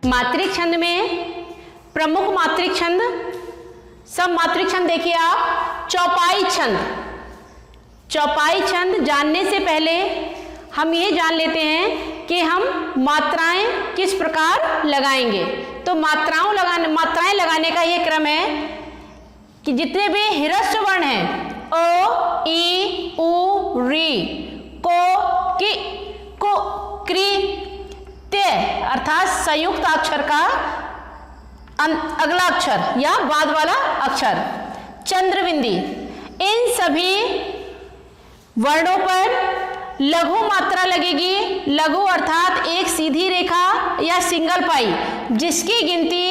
मात्रिक छंद में प्रमुख मात्रिक छंद, सब मात्रिक छंद देखिए आप। चौपाई छंद, चौपाई छंद जानने से पहले हम ये जान लेते हैं कि हम मात्राएं किस प्रकार लगाएंगे। तो मात्राएं लगाने का ये क्रम है कि जितने भी ह्रस्व वर्ण हैं ओ, ई, उ, री, को, कि, को, क्री, ते अर्थात संयुक्त अक्षर का अगला अक्षर या बाद वाला अक्षर, चंद्रबिंदी, इन सभी वर्णों पर लघु मात्रा लगेगी। लघु अर्थात एक सीधी रेखा या सिंगल पाई जिसकी गिनती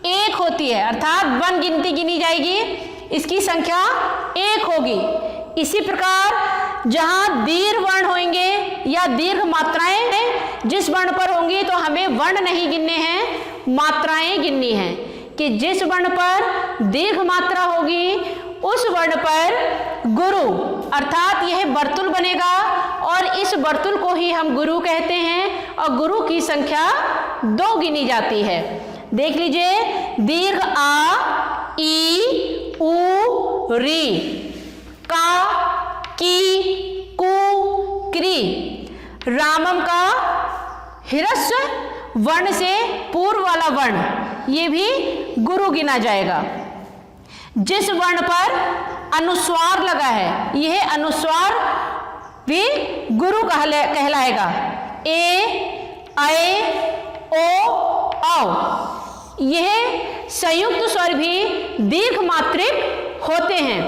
1 होती है, अर्थात 1 गिनती गिनी जाएगी, इसकी संख्या 1 होगी। इसी प्रकार जहां दीर्घ वर्ण होंगे या दीर्घ मात्राएं जिस वर्ण पर होंगी तो हमें वर्ण नहीं गिनने हैं, मात्राएं गिननी हैं कि जिस वर्ण पर दीर्घ मात्रा होगी उस वर्ण पर गुरु अर्थात यह वर्तुल बनेगा और इस वर्तुल को ही हम गुरु कहते हैं और गुरु की संख्या 2 गिनी जाती है। देख लीजिए, दीर्घ आ, ई, उ, री, का, की, कु, क्री, रामम का ह्रस्व वर्ण से पूर्व वाला वर्ण ये भी गुरु गिना जाएगा। जिस वर्ण पर अनुस्वार लगा है यह अनुस्वार भी गुरु कहलाएगा। ए, ऐ, ओ, औ यह संयुक्त स्वर भी दीर्घ मात्रिक होते हैं।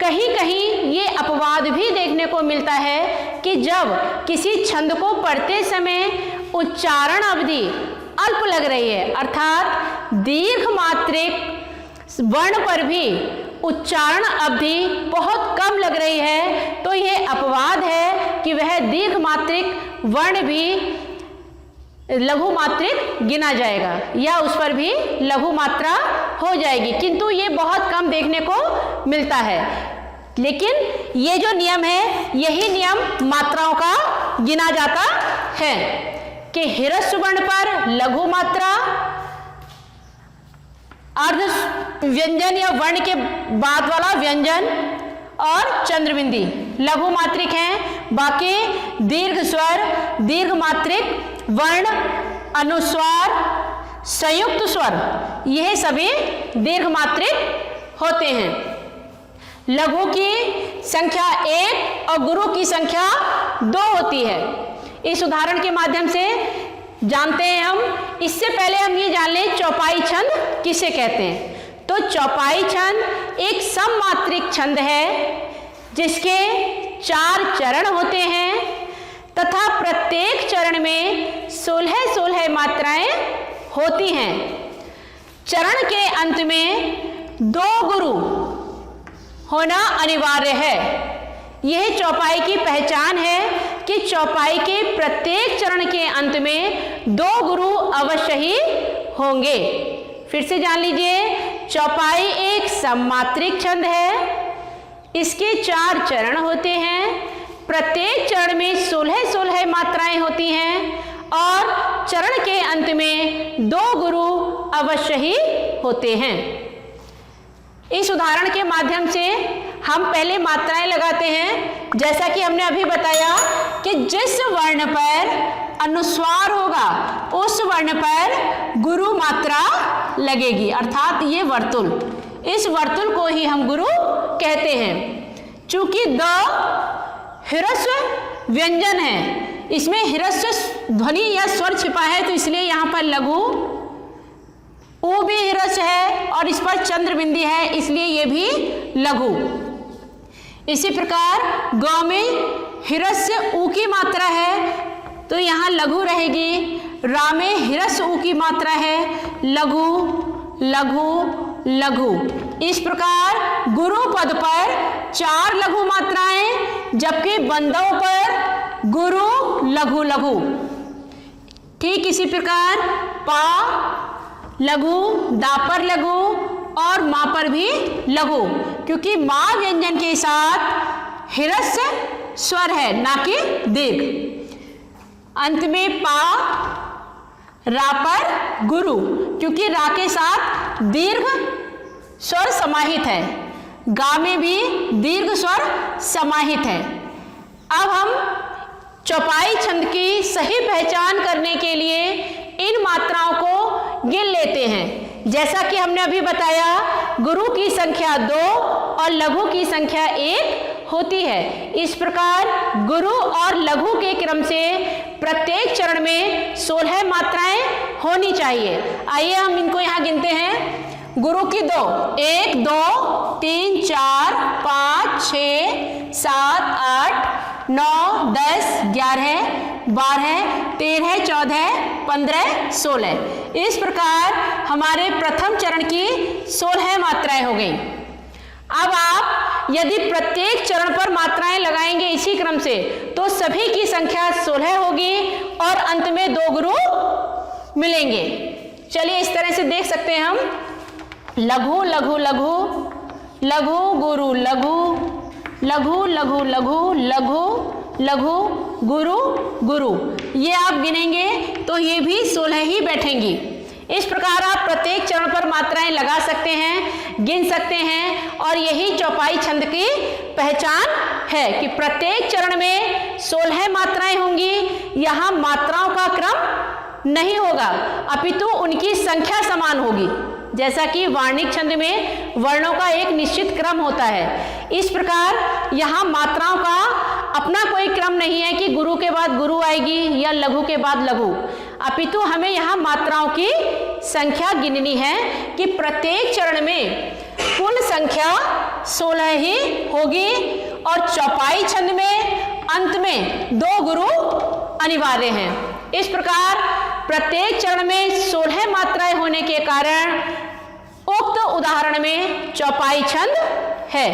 कहीं कहीं ये अपवाद भी देखने को मिलता है कि जब किसी छंद को पढ़ते समय उच्चारण अवधि अल्प लग रही है, अर्थात दीर्घ मात्रिक वर्ण पर भी उच्चारण अवधि बहुत कम लग रही है, तो यह अपवाद है कि वह दीर्घ मात्रिक वर्ण भी लघु मात्रिक गिना जाएगा या उस पर भी लघु मात्रा हो जाएगी, किंतु ये बहुत कम देखने को मिलता है। लेकिन ये जो नियम है यही नियम मात्राओं का गिना जाता है कि ह्रस्व वर्ण पर लघु मात्रा, अर्ध व्यंजन या वर्ण के बाद वाला व्यंजन और चंद्रबिंदी लघु मात्रिक हैं। बाकी दीर्घ स्वर, दीर्घ मात्रिक वर्ण, अनुस्वार, संयुक्त स्वर यह सभी दीर्घ मात्रिक होते हैं। लघु की संख्या 1 और गुरु की संख्या 2 होती है। इस उदाहरण के माध्यम से जानते हैं हम। इससे पहले हम ये जान लें चौपाई छंद किसे कहते हैं। तो चौपाई छंद एक सममात्रिक छंद है जिसके 4 चरण होते हैं तथा प्रत्येक चरण में 16 मात्राएं होती हैं। चरण के अंत में 2 गुरु होना अनिवार्य है। यह चौपाई की पहचान है कि चौपाई के प्रत्येक चरण के अंत में 2 गुरु अवश्य ही होंगे। फिर से जान लीजिए, चौपाई एक सममात्रिक छंद है, इसके 4 चरण होते हैं, प्रत्येक चरण में 16 मात्राएं होती हैं और चरण के अंत में 2 गुरु अवश्य ही होते हैं। इस उदाहरण के माध्यम से हम पहले मात्राएं लगाते हैं। जैसा कि हमने अभी बताया कि जिस वर्ण पर अनुस्वार होगा उस वर्ण पर गुरु मात्रा लगेगी, अर्थात ये वर्तुल, इस वर्तुल को ही हम गुरु कहते हैं। चूंकि द ह्रस्व व्यंजन है, इसमें ह्रस्व ध्वनि या स्वर छिपा है, तो इसलिए यहाँ पर लघु, उ भी ह्रस्व है और इस पर चंद्रबिंदी है, इसलिए ये भी लघु। इसी प्रकार ग में ह्रस्व उ की मात्रा है तो यहाँ लघु रहेगी। रा में ह्रस्व उ की मात्रा है, लघु लघु लघु। इस प्रकार गुरु पद पर 4 लघु मात्राएं, जबकि बंदों पर गुरु लघु लघु। ठीक इसी प्रकार पा लघु, दा पर लघु और मां पर भी लघु, क्योंकि मां व्यंजन के साथ ह्रस्व स्वर है, ना कि दीर्घ। अंत में पा, रा पर गुरु, क्योंकि रा के साथ दीर्घ स्वर समाहित है, गा में भी दीर्घ स्वर समाहित है। अब हम चौपाई छंद की सही पहचान करने के लिए इन मात्राओं को गिन लेते हैं। जैसा कि हमने अभी बताया, गुरु की संख्या 2 और लघु की संख्या 1 होती है। इस प्रकार गुरु और लघु के क्रम से प्रत्येक चरण में 16 मात्राएं होनी चाहिए। आइए हम इनको यहाँ गिनते हैं। गुरु की 2, 1 2 3 4 5 6 7 8 9 10 11 12 13 14 15 16। इस प्रकार हमारे प्रथम चरण की 16 मात्राएं हो गई। अब आप यदि प्रत्येक चरण पर मात्राएं लगाएंगे इसी क्रम से, तो सभी की संख्या 16 होगी और अंत में 2 गुरु मिलेंगे। चलिए इस तरह से देख सकते हैं हम। लघु लघु लघु, लघु गुरु लघु, लघु लघु लघु, लघु लघु गुरु गुरु। ये आप गिनेंगे तो ये भी 16 ही बैठेंगी। इस प्रकार आप प्रत्येक चरण पर मात्राएं लगा सकते हैं, गिन सकते हैं, और यही चौपाई छंद की पहचान है कि प्रत्येक चरण में 16 मात्राएं होंगी। यहाँ मात्राओं का क्रम नहीं होगा, अपितु उनकी संख्या समान होगी। जैसा कि वार्णिक छंद में वर्णों का एक निश्चित क्रम होता है, इस प्रकार यहाँ मात्राओं का अपना कोई क्रम नहीं है कि गुरु के बाद गुरु आएगी या लघु के बाद लघु, अपितु हमें यहाँ मात्राओं की संख्या गिननी है कि प्रत्येक चरण में कुल संख्या 16 ही होगी और चौपाई छंद में अंत में 2 गुरु अनिवार्य हैं। इस प्रकार प्रत्येक चरण में 16 मात्राएं होने के कारण उक्त उदाहरण में चौपाई छंद है।